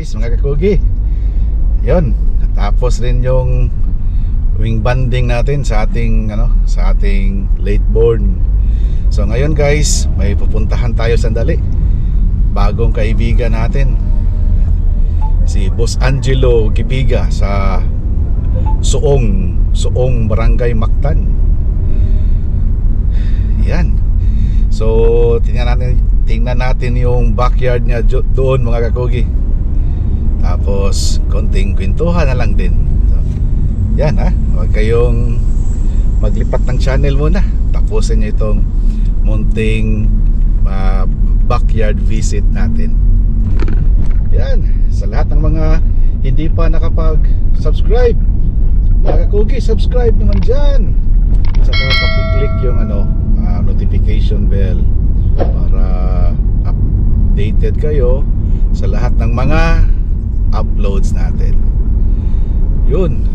guys, mga kakugi. Yun, tapos rin yung wing banding natin sa ating sa ating late born. So ngayon guys, may pupuntahan tayo sandali. Bagong kaibigan natin, si Boss Angelo Gipiga sa Suong Barangay Mactan. Yan. So tingnan natin yung backyard niya doon, mga kakugi. Tapos konting kwentuhan na lang din. So, yan huwag kayong maglipat ng channel muna. Tapusin niyo itong munting backyard visit natin. Yan, sa lahat ng mga hindi pa nakapag-subscribe, mga kakugi, subscribe naman dyan. Saka pakiclick yung notification bell para updated kayo sa lahat ng mga uploads natin. Yun.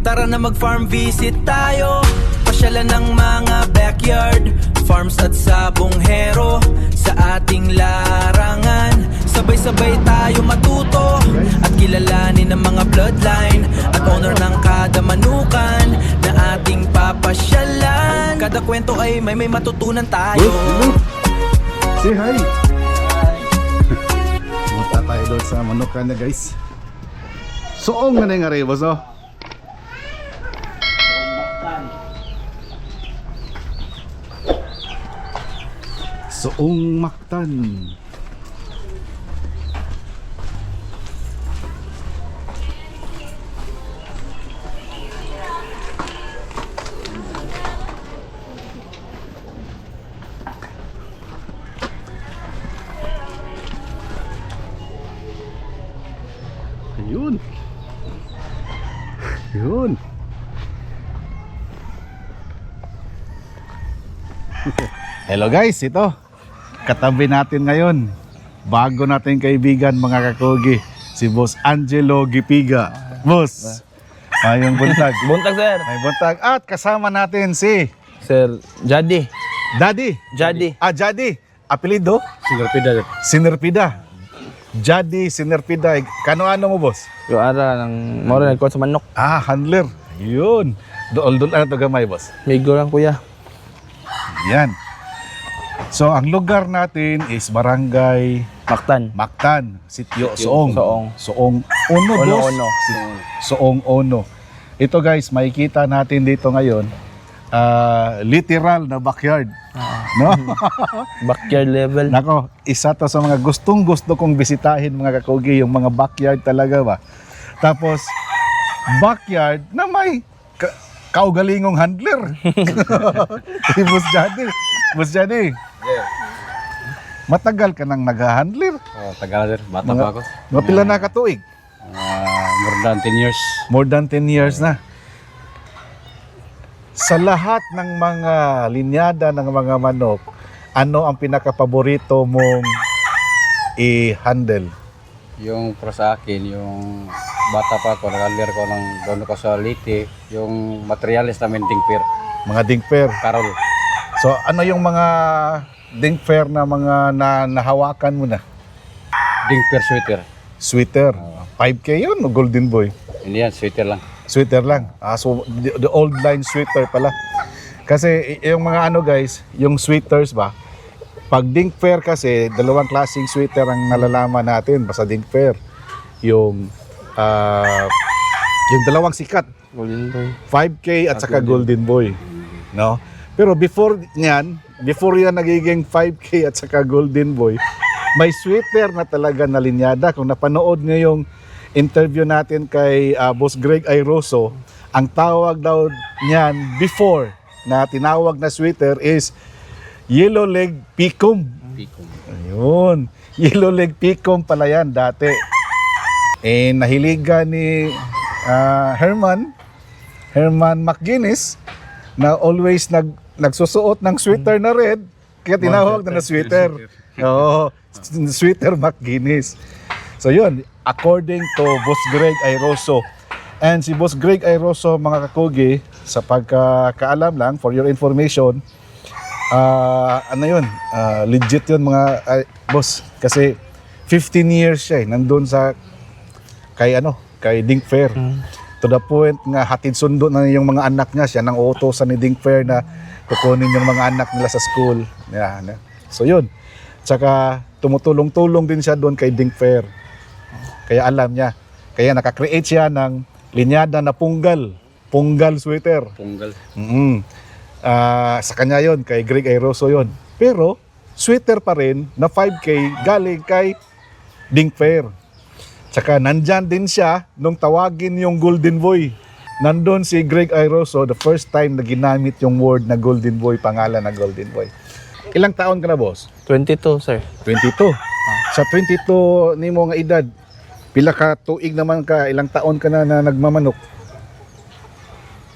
Tara na mag-farm visit tayo. Pasyalan ng mga backyard farms at sabonghero sa ating larangan. Sabay-sabay tayo matuto at kilalanin ang mga bloodline at owner ng kada manukan na ating papasyalan. Kada kwento ay may matutunan tayo. Say hi. Punta tayo doon sa manukan na guys. Suong na nga rin, boss. Suong Mactan. Ayun. Yun. Hello guys, ito katabi natin ngayon, bago natin kaibigan, mga kakugi, si Boss Angelo Gipiga. Boss, mayong buntag. Buntag, sir. May buntag. At kasama natin si Sir Jadi. Daddy. Jadi. Jadi. Apelido? Sinerpida. Sinerpida. Jadi Sinerpida. Kano-ano mo, boss? Yung ara ng mora nagkuhan sa manok. Handler. Yun. Dool ano to gamay, boss? Migo lang, kuya. Yan. So ang lugar natin is Barangay Mactan. Sitio Suong. Suong Ono, boss. Ono. Suong Ono. Ito guys, makikita natin dito ngayon, literal na backyard. No? Backyard level. Nako, isa to sa mga gustong-gusto kong bisitahin, mga kakugi, yung mga backyard talaga ba. Tapos backyard na may kaugalingong handler. Si Boss Jadi. Boss Jadi. Matagal ka nang nag-handler? Tagal sir, bata pa ako. Mga pila na katuig? More than 10 years. More than 10 years na. Sa lahat ng mga linyada ng mga manok, ano ang pinaka-paborito mong i-handle? Yung para sa akin, yung bata pa ako, nag-alder ko ng doon ko sa Liti, yung materialis namin dingper. Mga dingper. Carol. So ano yung mga dingper na mga nahawakan mo na? Dingper sweater. Sweater. 5K yun o Golden Boy? Hindi yan, sweater lang. Sweater lang. So the old line sweater pala. Kasi yung mga guys, yung sweaters ba, pag dingper kasi, dalawang klaseng sweater ang nalalaman natin basta dingper. Yung dalawang sikat, Golden Boy. 5K at saka Golden Boy. No? Pero before yan nagiging 5K at saka Golden Boy, may sweater na talaga na linyada. Kung napanood niyo yung interview natin kay Boss Greg Airoso, Ang tawag daw niyan before na tinawag na sweater is yellow leg picum. Pikum. Ayun. Yellow leg picum pala yan dati. Eh, nahiligan ni Herman McGuinness na always nagsusuot ng sweater na red, kaya tinawag na sweater. Oo, sweater McGuinness. So yun, according to Boss Greg Airoso. And si Boss Greg Airoso, mga kakugi, sa pagkakaalam lang, for your information, ano yun, legit yun mga boss. Kasi 15 years siya nandun sa kay Dink Fair. To the point nga hatid sundo na yung mga anak niya, siya nang uutosan ni Dink Fair na kukunin yung mga anak nila sa school. Yan. So yun. Tsaka tumutulong-tulong din siya doon kay Dink Fair. Kaya alam niya. Kaya nakakreate siya ng linyada na punggal sweater. Punggal. Sa kanya yon, kay Greg Airoso yon. Pero sweater pa rin na 5K galing kay Dink Fair. Tsaka nandyan din siya nung tawagin yung Golden Boy. Nandun si Greg Airoso the first time na ginamit yung word na Golden Boy, pangalan na Golden Boy. Ilang taon ka na, boss? 22, sir. 22. Sa 22 ni mo nga edad, pila ka tuig naman ka, ilang taon ka na nagmamanok?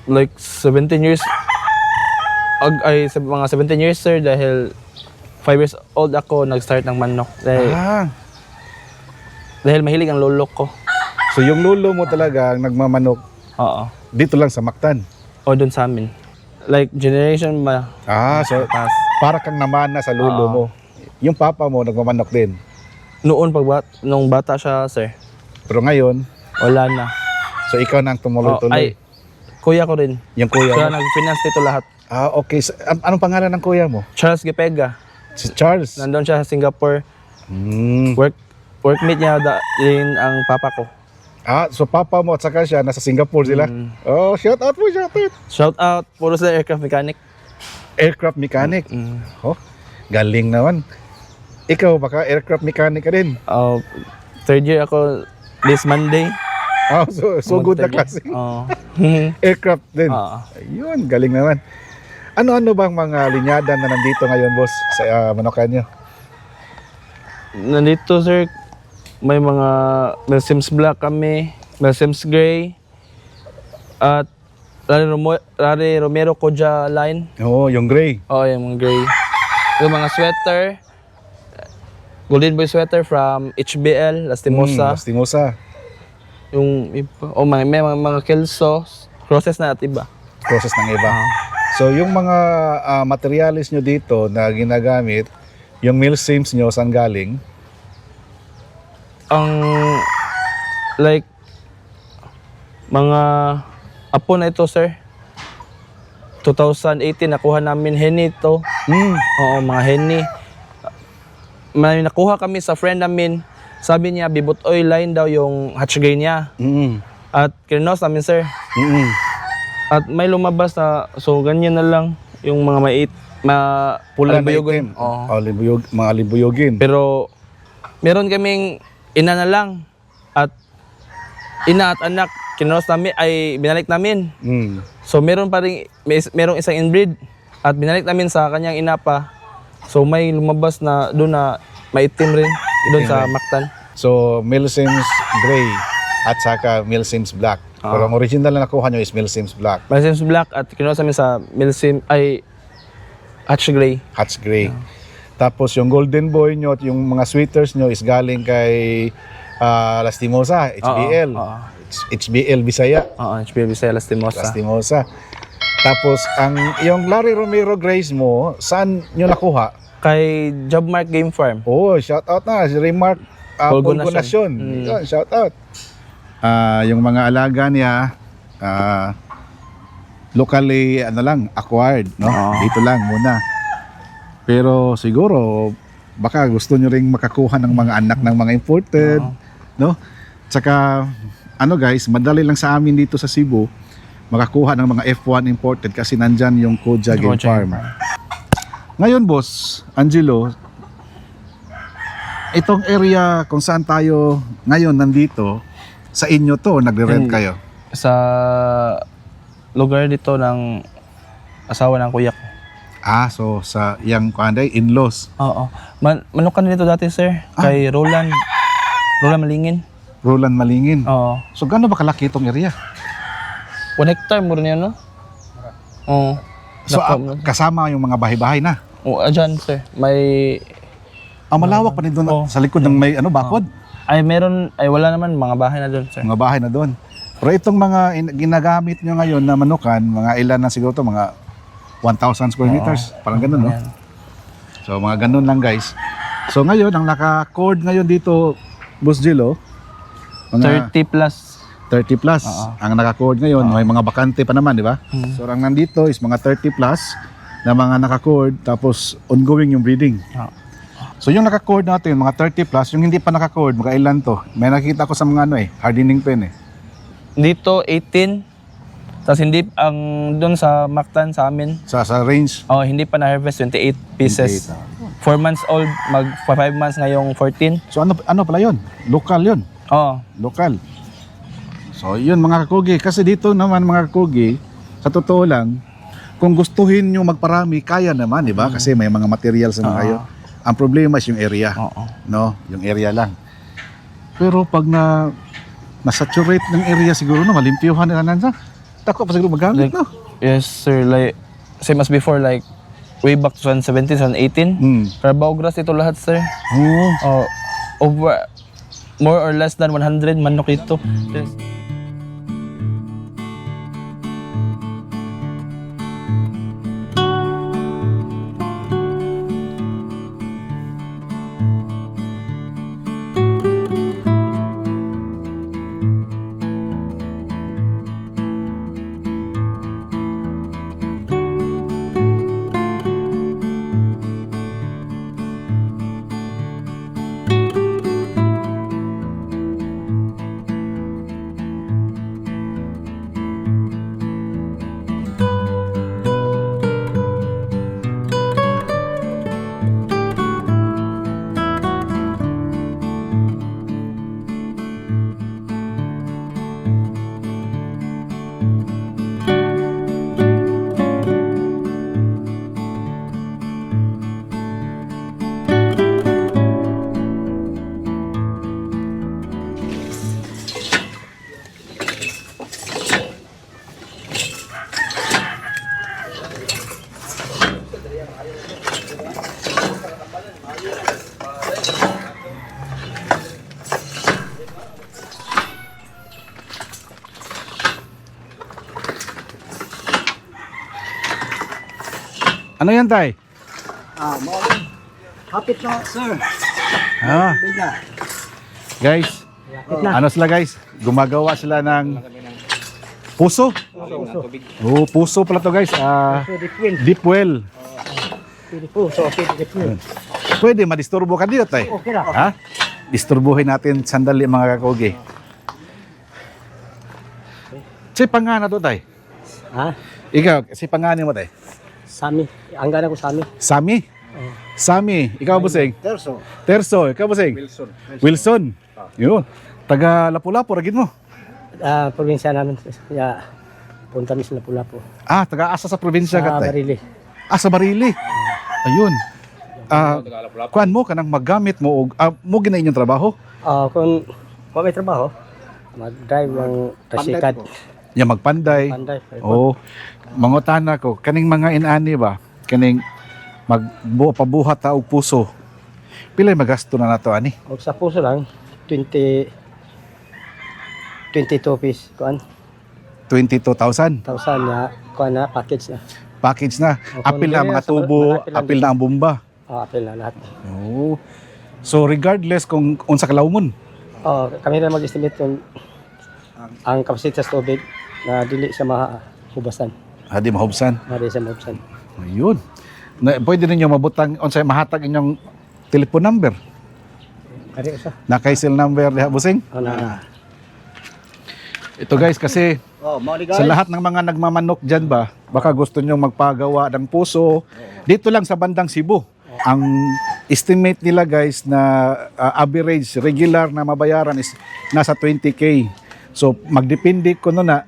Like 17 years. Mga 17 years, sir, dahil 5 years old ako nag-start ng manok. Dahil mahilig ang lolo ko. So yung lolo mo talaga ang nagmamanok Oo. dito lang sa Mactan? O doon sa amin. Like generation ba? So Pas. para kang namana sa lolo Oo. mo. Yung papa mo nagmamanok din. Noon nung bata siya, sir, Pero ngayon, wala na. so ikaw na ang tumuloy-tuloy. Kuya ko rin. Yung kuya Siya mo. nag-finance dito lahat. Okay. So, anong pangalan ng kuya mo? Charles Gepega. Si Charles. Nandun siya sa Singapore. Workmate niya din ang papa ko. So papa mo at saka siya nasa Singapore sila. Oh, shout out po, shout out. Shout out, puro sa aircraft mechanic. Aircraft mechanic. Oh, galing naman. Ikaw baka aircraft mechanic ka din. Third year ako this Monday. So good na klase. Oo. Aircraft din. Oo. Ayun, galing naman. Ano-ano bang mga linyada na nandito ngayon, boss, sa Manokan nyo? Nandito, sir, may mga Milsims Black kami, Milsims Gray, at Rari Romero Koja line. Oo, yung gray. Oo, yung mga gray. Yung mga sweater, Golden Boy sweater from HBL, Lastimosa. Lastimosa. Yung iba, may mga Kelso, crosses na at iba. Process ng iba. So, yung mga materialis nyo dito na ginagamit, yung Milsims nyo, saan galing? Ang like mga apo na ito, sir. 2018 nakuha namin henny ito. Oo, mga henny. May nakuha kami sa friend namin. Sabi niya bibot oil line daw yung hatch gray niya. At krinos namin, sir. At may lumabas na so ganyan na lang yung mga Pula na alibuyogin. itim. Oo. Mga alibuyogin. Pero meron kaming ina na lang at ina at anak kinos namin ay binalik namin. So meron pa rin merong isang inbreed at binalik namin sa kanyang ina pa. So may lumabas na doon na maitim rin doon sa Mactan. So, Milsims Gray at saka Milsims Black. Pero ang original na nakuha nyo is Milsims Black. Milsims Black at kinos namin sa Milsim ay Hatch Gray. Hatch Gray. Tapos yung Golden Boy nyo at yung mga sweaters nyo is galing kay Lastimosa, HBL. HBL Bisaya. Oo, HBL Bisaya Lastimosa. Lastimosa. Tapos yung Larry Romero Grace mo, saan nyo nakuha? Kay Jobmark Game Farm. Shout out na si Remark Polgonasyon. Yun, shout out. Yung mga alaga niya locally acquired, no? Dito lang muna. Pero siguro baka gusto nyo ring makakuha ng mga anak ng mga imported, no? Tsaka guys, madali lang sa amin dito sa Cebu makakuha ng mga F1 imported kasi nandyan yung Koja Game Farm. Ngayon, boss Angelo, itong area kung saan tayo ngayon nandito, sa inyo to, nagre-rent kayo? Sa lugar dito ng asawa ng kuya ko. So sa yang kanday in-laws. Oo. Manukan dito dati, sir. Kay Roland Malingin. Roland Malingin. Oo. So gaano ba kalaki itong area? 1 hectare mo rin yan, no? Oo. So kasama yung mga bahay-bahay na. Oo, dyan, sir. May... Malawak pa rin doon sa likod ng may bakod. Wala naman, mga bahay na doon, sir. Mga bahay na doon. Pero itong mga ginagamit nyo ngayon na manukan, mga ilan na siguro to, mga 1,000 square meters. Parang ganun, no? Ayan. So mga ganun lang, guys. So ngayon, ang naka-cord ngayon dito, Boss Jilo, mga 30 plus. 30 plus. Ang naka-cord ngayon, may mga bakante pa naman, di ba? So ang nandito is mga 30 plus na mga naka-cord, tapos ongoing yung breeding. So yung naka-cord natin, mga 30 plus, yung hindi pa naka-cord, mga ilan to? May nakita ko sa mga hardening pen Dito, 18. Tapos hindi, ang doon sa Mactan sa amin, Sa range. hindi pa na-harvest, 28 pieces. 4 months old, mag 5 months ngayong 14. So ano pala yun? Local yun. Oo. Local. So yun mga kakugi. Kasi dito naman mga kakugi, sa totoo lang, kung gustuhin nyo magparami, kaya naman, di ba? Kasi may mga materials na kayo. Ang problema is yung area. No? Yung area lang. Pero pag na-saturate ng area siguro na malimpyuhan na nansa, tako pa siguro magamit, Like, no? yes, sir. Like, same as before, like, way back 2017, 2018. Carabao grass ito lahat, sir. Oo. Over, more or less than 100 manok ito. Yes. Ano yan, tay? Morning. Hapit na, sir. Biga. Guys, ano sila guys? Gumagawa sila ng puso. Puso pala to guys. Deep well. Pwede madisturbo ka dito, tay. Okay na. Ha? Disturbuhin natin sandali mga kakogi. Si pangana to, tay. Ha? Ikaw, si panganin mo, tay. Sami. Ang gana ko Sami. Sami? Sami. Ikaw, Busing? Terso. Terso. Ikaw, Busing? Wilson. Yun. Taga Lapu-Lapu, ragin mo. Probinsya namin. Punta mi sa Lapu-Lapu. Taga asa sa probinsya ka, tay? Barili. Sa Barili. Ayun. Kuan mo kanang maggamit mo mo gina inyong trabaho? Kung may trabaho, mag-drive ng tasikad. Ya magpanday. Panday. Oo. Mangutana ko kaning mga inani ba? Kaning pabuhat ta og puso. Pila magasto na nato ani? O sa puso lang, 22 piece. Kuan? 22,000. 1,000 na. Kuan na, package na. Package na. Apil na ang mga tubo, apil na ang bomba. Apil na lahat. Oo. So regardless kung unsa ka lawmon. Kami na mag-estimate kung ang kapasitas sa tubig na dili sa mahubasan. Di mahubsan. Dili sa mahubasan. Ayun. Pwede ninyo mabutang unsay mahatag inyong telephone number. Kari usa. Nakay cell number diha, Busing? Na. Ito guys kasi sa lahat ng mga nagmamanok dyan ba, baka gusto nyo magpagawa ng puso, dito lang sa bandang Cebu. Ang estimate nila guys na average, regular na mabayaran is nasa 20K. So magdepende ko na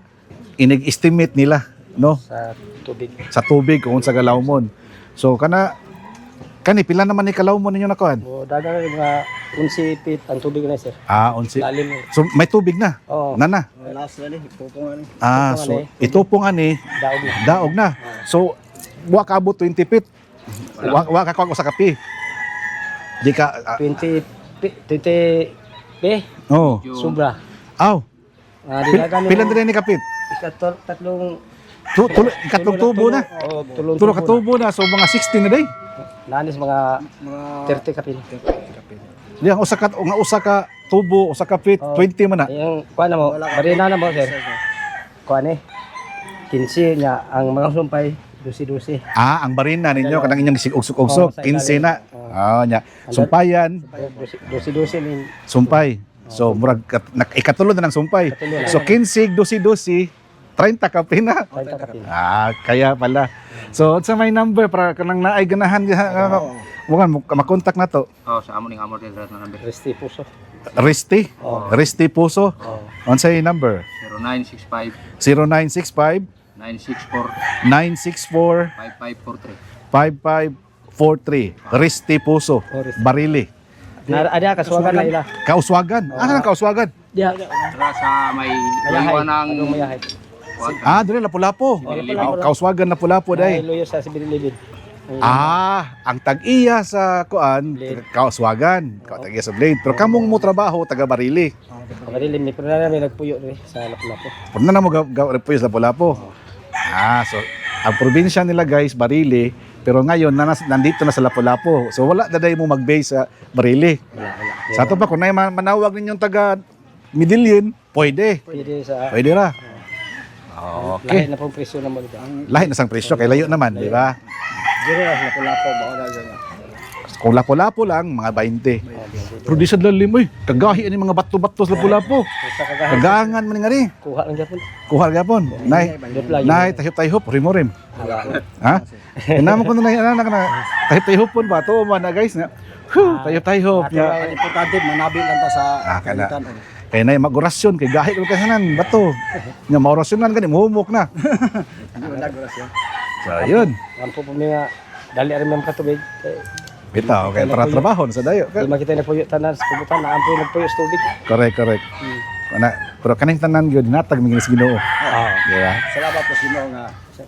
inig-estimate nila no? sa tubig. Sa tubig kung sa galawmon. So kani pila naman ni kalawmon ninyo nakuan? O dagan mga 11 feet ang tubig na sir. Ah, 11. Lalim eh. So may tubig na. Oo. Nana. Last na ni, pupong ani. Ah, Ito so ani. ito pong ani Daog na. daog na. So wa ka abot 20 feet. Wa ka kuha sa kape. Di ka 20 oh. sobra. Aw. Dilagan Pila din ni kapit? tatlong Ikatlong tubo na. Oo, tulong Tulo ka tubo na. So mga 16 na day. Nanis mga 30 kapin. Di ang usa ka tubo, usa ka feet, 20 man na. Yung kuan na mo, barina na mo sir. Kuan eh. 15 niya ang mga sumpay 12. Ah, ang barina ninyo kanang inyong Oo, ugsok-ugsok, sa 15 na. Ah, nya. Sumpayan, 12 ning sumpay. So murag ikatulo na ng sumpay. Ikatulo na. So 15, 12, 30 ka pina. 30 kapin. Ah, kaya pala. So sa may number para kanang naay ganahan mukan makontak na to. Oh, sa amo ning amo din na number. Resti puso. Resti. Oo. Resti Puso. Oo. Unsay number? 0965 0965 964 964 5543. 5543. Resti Puso. Oh, Resti. Barili. Ada kaswagan na ila. Kauswagan. Ano ang kauswagan? Dia Tara sa may mayahay. iwan ng Anong mayahay? Ah, dire Lapu-Lapu. Lapu-Lapu. Kauswagan Lapu-Lapu Ay, day. luyo sa Sibilibid. Ah, ang tag-iya sa kuan, Blade. Kauswagan. Tag-iya sa Blade. Pero kamong mo trabaho taga Barili. Pagkadilim ni pero na may nagpuyo rin sa Lapu-Lapu. Puna na mo repuyos Lapu-Lapu. Ah, so ang probinsya nila guys, Barili, pero ngayon nandito na sa Lapu-Lapu. So wala na day mo mag-base sa Barili. Sa ato pa kung na manawag ninyong taga Midillion, pwede. Pwede sa Pwede ra. lahi na pong presyo na mo dito. Lahi na sang presyo kay layo naman, di ba? Dito na Lapu-Lapu ba na dyan. Kung Lapu-Lapu lang mga 20. Pero di sa lalim oy, kagahi ani mga bato-bato sa Lapu-Lapu. Sa kagahan. Kagangan man ngari. Kuha lang dyan po. Kuha gyapon. Nay, nay tahip-tahip rim. Ha? Inamo ko na tahip-tahip pon ba to man na guys nga. Tahip-tahip nya. Importante manabi lang ta sa Kana. Kay nay magorasyon kay gahi ko kasanan bato. Nya maorasyonan gani muhumok na. So yun. Ang po mga dali rin mga katubig. Bitaw kay para trabaho sa dayo. Di makita na puyo tanan sa kubutan na ampo nagpuyo sa tubig. Correct. Pero kaning tanan gyud natag mingis Ginoo. Di ba? Salamat po sino nga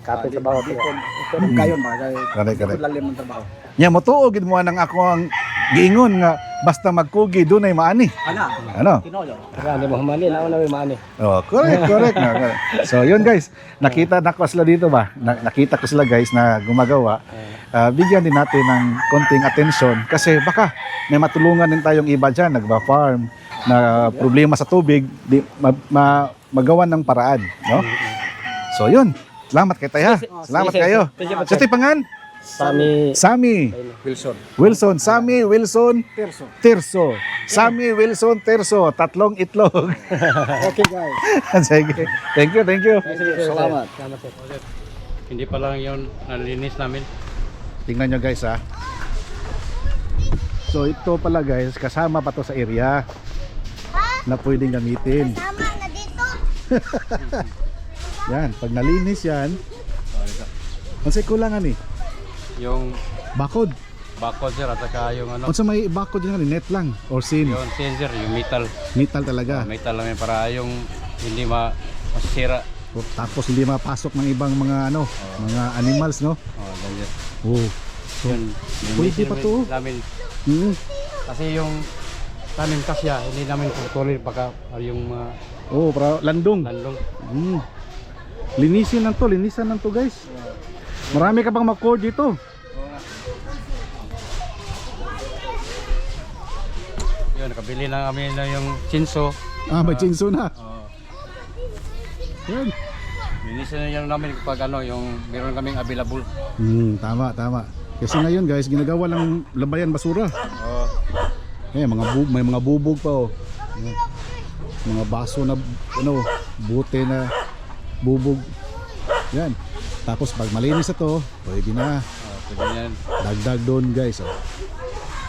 kapit trabaho ko. Pero kayon ba kay Correct. lalim ng trabaho. Nya motuo gid mo nang ako ang giingon nga basta magkugi dunay maani. Ano? Ano mo humani na una may maani. Oh, correct. So, yun guys, nakita na ko sila dito ba? Nakita ko sila guys na gumagawa. Bigyan din natin ng konting atensyon kasi baka may matulungan din tayong iba dyan, nagba-farm, na problema sa tubig, magawan ng paraan, no? So, yun. Salamat kay Taya. Salamat kayo. Sa tipangan? Sami. Wilson. Sami Wilson Tirso. Sami Wilson Tirso. 3 itlog. Okay guys. Sige. Thank you. Salamat. Hindi pa lang yun nalinis namin. Tingnan nyo guys ha. So ito pala guys, kasama pa to sa area na pwedeng gamitin. Tama na dito. Yan, pag nalinis yan, kasi kulangan eh. Yung Bakod. bakod sir at saka yung ano, Kung sa may bakod yun, net lang or sin. yung sensor, yung metal. Metal talaga. Metal lang yun para yung hindi masira. Tapos hindi mapasok ng ibang mga mga animals, no? Oh, ganyan. Oh. So, Yun, pwede pa to. Namin, mm, kasi yung tanim kasya, hindi namin putulin baka yung mga oh, para landong. landong. Mm. Linisan lang to guys. Marami ka pang mag-cord dito. Yun, nakabili na kami na yung chinso. Ah, may chinso na. Yan. Linisin na yun namin kapag yung meron kaming available. Tama. Kasi ngayon guys, ginagawa lang labayan basura. Eh, may mga bubog pa oh. Yan. Mga baso na bote na bubog. Yan. Tapos pag malinis ito, pwede na. Pwede yan. Dagdag doon guys oh.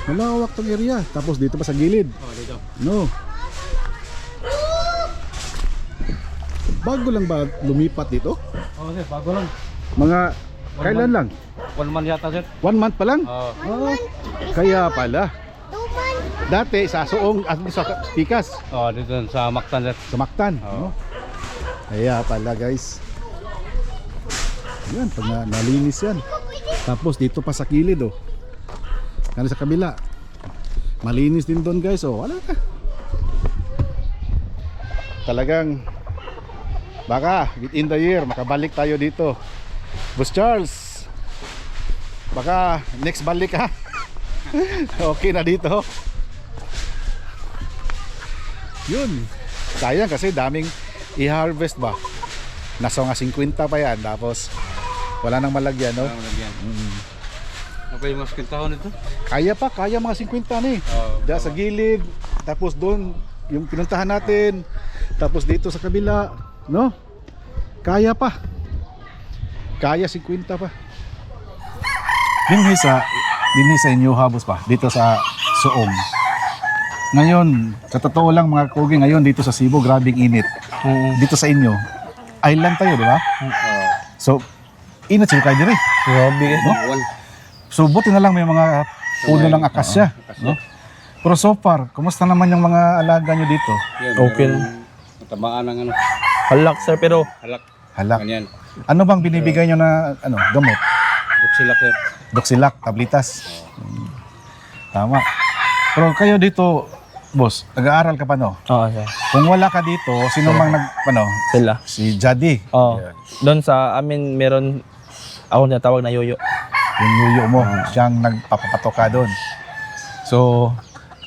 Malawak tong area. Tapos dito pa sa gilid. Oh, dito. No. bago lang ba lumipat dito? Oo sir, bago lang. Mga kailan lang? 1 month yata sir. 1 month pa lang? Oo. Oh, kaya pala. Dati sa Suong at sa Pikas, Oh, dito sa Mactan sir. sa Mactan. Oo. No? Kaya pala guys. Yan, pag nalinis yan. Tapos dito pa sa kilid oh. Ano sa kabila. Malinis din doon guys oh. Wala ka. Talagang baka within the year makabalik tayo dito. Boss Charles. Baka next balik ha. Okay na dito. Yun. Sayang kasi daming i-harvest ba. Nasa mga 50 pa yan. Tapos wala nang malagyan no. Okay, mas kintahon ito. Kaya pa, kaya mga 50 na eh. Diyan sa gilid. Tapos doon yung pinuntahan natin. Tapos dito sa kabila, no? Kaya pa. Kaya 50 pa. Din sa inyo habos pa dito sa Suong. Ngayon, sa totoo lang mga kugi, ngayon dito sa Cebu, grabing init. Dito sa inyo, island tayo, di ba? So, init sila kayo diri. Grabe. No? So, buti na lang may mga puno ng akasya. No? Pero so far, kumusta naman yung mga alaga nyo dito? Okay. Matamaan ng ano. Halak sir, pero Halak. Halak. Ganyan. Ano bang binibigay nyo na gamot? Buksilak sir. Doxylac, tablitas. Tama. Pero kayo dito, boss, nag-aaral ka pa no? oo sir. Kung wala ka dito, sino mang Sila. si Jadi. Oo. Doon sa amin meron ako tinatawag na yoyo. Yung yuyo mo, siyang nagpapapatoka doon. So,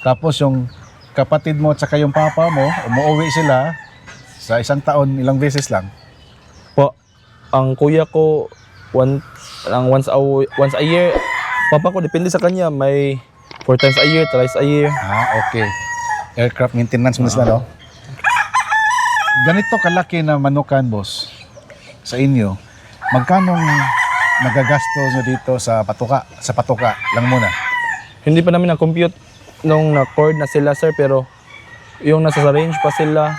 tapos yung kapatid mo at saka yung papa mo, umuwi sila sa isang taon, ilang beses lang. Po, ang kuya ko once a year. Papa ko depende sa kanya, may 4 times a year, thrice a year. Okay. Aircraft maintenance mo na, no? Ganito kalaki na manukan, boss, sa inyo. Magkano nagagastos nyo dito sa patuka? Sa patuka lang muna. Hindi pa namin na-compute nung na-cord na sila sir, pero yung nasa sa range pa sila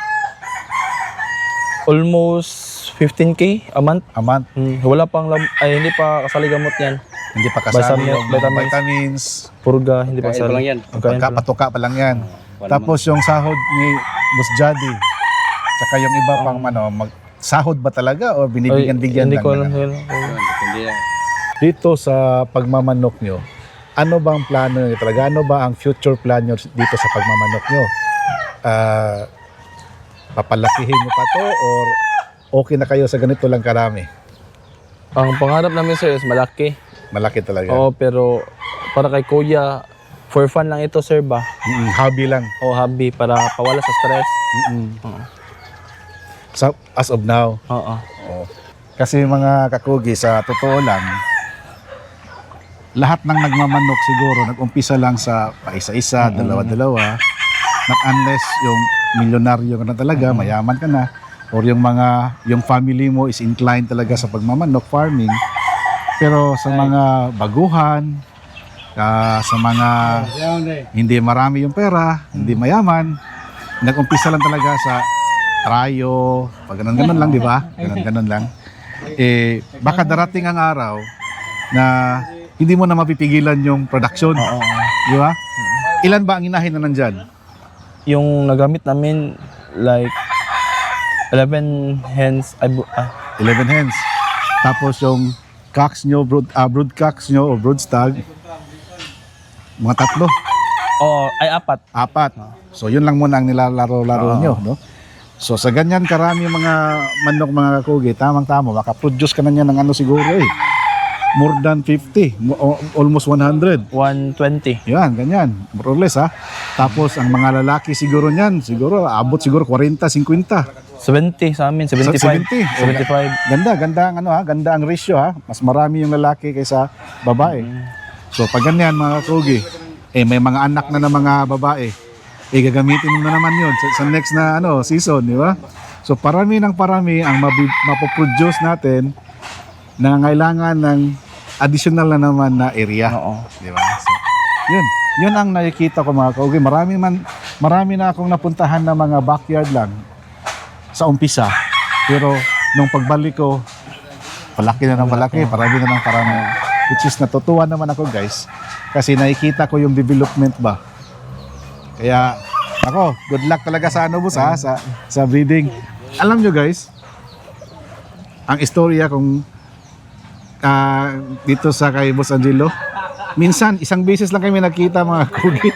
almost 15K a month. A month. Wala pang hindi pa kasali gamot yan. Hindi pa kasali yung Vitamins. vitamins. Purga, hindi pa Kain pa lang kasali. yan. Kain pa lang. Pagkapatuka pa lang yan. One Tapos yung sahod ni Boss Jadi, saka yung iba pang sahod ba talaga o binibigyan-bigyan Hindi lang? ko alam. na? Depende yan. Dito sa pagmamanok nyo, ano ba ang plano nyo talaga? Ano ba ang future plan nyo dito sa pagmamanok nyo? Papalakihin nyo pa to or okay na kayo sa ganito lang karami? Ang pangarap namin sir is malaki. Malaki talaga. Oo, pero para kay kuya, for fun lang ito sir ba? Hobby lang. O hobby, para pawala sa stress. Oo. So, as of now. Oo. Kasi mga kakugi, sa totoo lang, lahat ng nagmamanok siguro, nag-umpisa lang sa paisa-isa, dalawa-dalawa. Not unless yung milyonaryo ka na talaga, mayaman ka na, or yung family mo is inclined talaga sa pagmamanok, farming. Pero sa mga baguhan, sa mga hindi marami yung pera, hindi mayaman, nag-umpisa lang talaga sa trayo, pag ganun lang, di ba? Ganun lang. Baka darating ang araw na hindi mo na mapipigilan yung production. Di ba? Ilan ba ang inahin na nandyan? Yung nagamit namin, like 11 hens. 11 hens. Tapos yung cocks nyo, brood cocks nyo o brood stag, mga 3, Oo, ay 4. 4. So yun lang muna ang nilalaro-laro nyo, no? So sa ganyan karami mga manok, mga kakugi, tamang-tama, makaproduce ka na niya ng siguro more than 50, almost 100. 120. Yan, ganyan, more or less ha. Tapos ang mga lalaki siguro niyan, abot siguro 40, 50. 70 sa amin, 75. 70. 75. Ganda ang ganda ang ratio ha. Mas marami yung lalaki kaysa babae. So pag ganyan mga kakugi, may mga anak na ng mga babae, gagamitin mo na naman yun sa next na season, di ba? So parami ang mapoproduce natin na kailangan ng additional na naman na area. Oo. Di ba? So, yun ang nakikita ko mga kaugi. Marami na akong napuntahan na mga backyard lang sa umpisa. Pero nung pagbalik ko, palaki na ng palaki, parami na ng parami. Which is natutuwa naman ako guys, kasi nakikita ko yung development ba. Kaya, ako, good luck talaga sa ano boss ha, sa breeding. Alam nyo guys, ang istorya kung dito sa kay Boss Angelo, minsan isang beses lang kami nagkita mga kugi,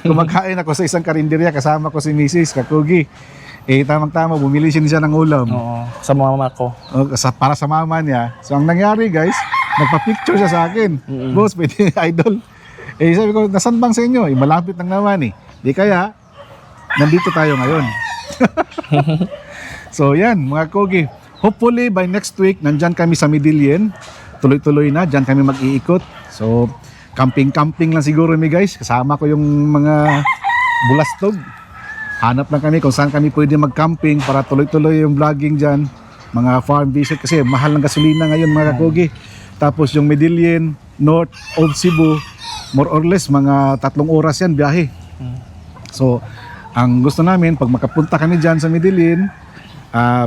kumakain ako sa isang karinderya, kasama ko si Mrs. Kakugi. Tamang-tama, bumili siya ng ulam. Oo, sa mama ko. Para sa mama niya. So ang nangyari guys, nagpa-picture siya sa akin. Boss, pwede idol. Sabi ko, nasan bang sa inyo? Malapit lang naman eh. Di kaya, nandito tayo ngayon. So yan, mga kogi. Hopefully by next week, nandyan kami sa Medellin. Tuloy-tuloy na, dyan kami mag-iikot. So, camping-camping lang siguro mi guys. Kasama ko yung mga bulastog. Hanap lang kami kung saan kami pwede mag-camping para tuloy-tuloy yung vlogging dyan. Mga farm visit kasi mahal ng gasolina ngayon mga kogi. Tapos yung Medellin, North of Cebu, more or less mga 3 oras yan biyahe. So, ang gusto namin, pag makapunta kami dyan sa Medellin,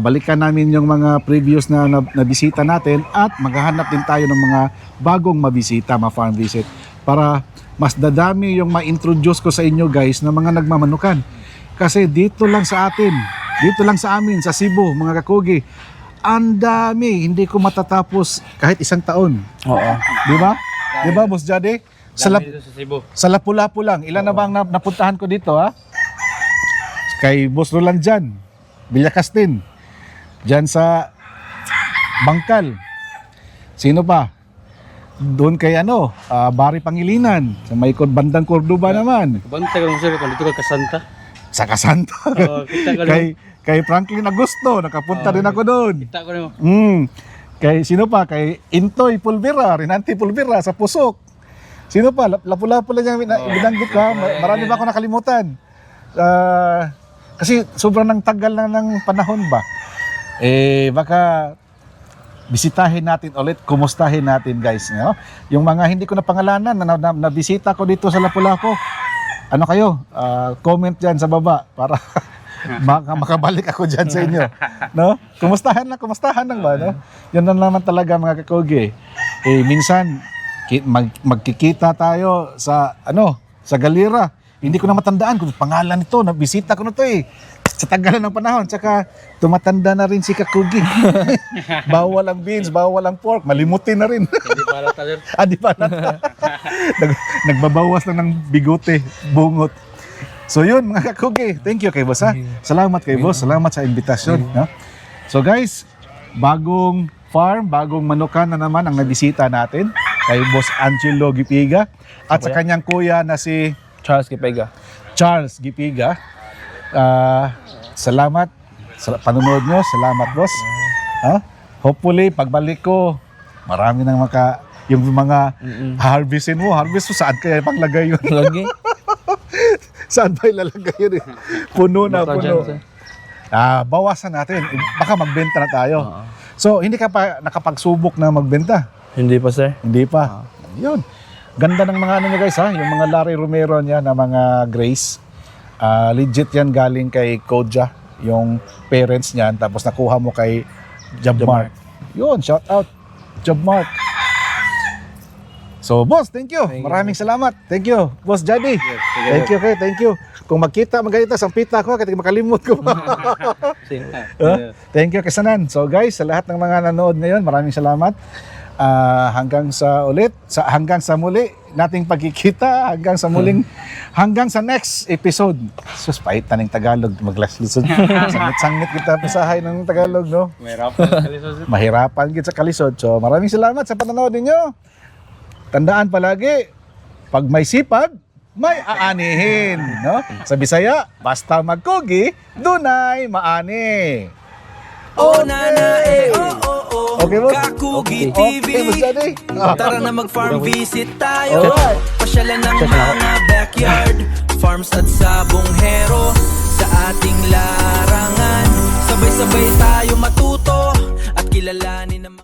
balikan namin yung mga previous na bisita natin at maghahanap din tayo ng mga bagong mabisita, mga farm visit, para mas dadami yung ma-introduce ko sa inyo guys na mga nagmamanukan. Kasi dito lang sa atin, dito lang sa amin, sa Cebu, mga kakugi, ang dami, hindi ko matatapos kahit 1 taon. Oo. Di ba? Di ba, Boss Jade? Dito sa Cebu. Sa Lapu-Lapu lang. Ilan na bang napuntahan ko dito, ha? Kay Boss Roland dyan, Villacastin, dyan sa Bangkal. Sino pa? Doon kay Bari Pangilinan, sa may bandang Cordoba naman. Bantay ka mo sir, kung dito ka Kasanta. Sa Kasanta. Kita ko kay Franklin Augusto, nakapunta din ako doon. Kita ko nimo. Kay sino pa? Kay Intoy Pulvera, Rinanti Pulvera sa Pusok. Sino pa? Lapu-Lapu lang yung binanggit ko. Marami ba ako nakalimutan? Kasi sobrang nang tagal na ng panahon ba. Baka bisitahin natin ulit, kumustahin natin guys. No? Yung mga hindi ko na pangalanan na bisita ko dito sa Lapu-Lapu, ano kayo? Comment dyan sa baba para makabalik ako dyan sa inyo. No? Kumustahan lang ba? No? Yan na naman talaga mga kakogi. Minsan, magkikita tayo sa Galera. Hindi ko na matandaan kung pangalan nito, nabisita ko na to sa tagalan ng panahon. Tsaka tumatanda na rin si Kakugi. Bawal ang beans, bawal ang pork, malimutin na rin. Hindi para ta sir. Di ba na? Nagbabawas lang ng bigote, bungot. So yun mga Kakugi, thank you kay boss ha. Salamat kay boss, salamat sa invitasyon. No? So guys, bagong farm, bagong manukan na naman ang nabisita natin kay Boss Angelo Gipiga at sa kanyang kuya na si Charles Kipega. Charles Gipiga. Salamat sa panonood nyo. Salamat, boss. Hopefully, pagbalik ko, marami nang yung mga harvestin mo. Harvest mo, saan kaya panglagay yun? Lagi? Saan ba ilalagay yun? Puno na, Baka puno. dyan, sir. Bawasan natin. Baka magbenta na tayo. So, hindi ka pa nakapagsubok na magbenta? Hindi pa, sir. Hindi pa. Yun. Ganda ng mga nyo guys ha. Yung mga Larry Romero niya na mga Grace. Legit yan galing kay Koja. Yung parents niyan. Tapos nakuha mo kay Jobmark. Yun, shout out. Jobmark. So boss, thank you. Maraming salamat. Thank you. Boss Jadi. Thank you, okay. Thank you. Kung magkita, magkita, sampita ko kasi makalimot ko. Thank you, Kasanan. So guys, sa lahat ng mga nanood ngayon, maraming salamat. Hanggang sa muli nating pagkikita, hanggang sa next episode. Sus, pahit na ng Tagalog, maglaslisod. Sangit kita pasahay ng Tagalog, no? Mahirapan kita sa kalisod. So, maraming salamat sa panonood ninyo. Tandaan palagi, pag may sipag, may aanihin, no? Sa Bisaya, basta magkugi, dunay maani. Oh nana oh Okay, boss? Kakugi Okay, TV. boss Daddy. Tara na mag-farm visit tayo. Alright. Pasyalan ng mga backyard, farms at sabonghero. Sa ating larangan, sabay-sabay tayo matuto at kilalanin ng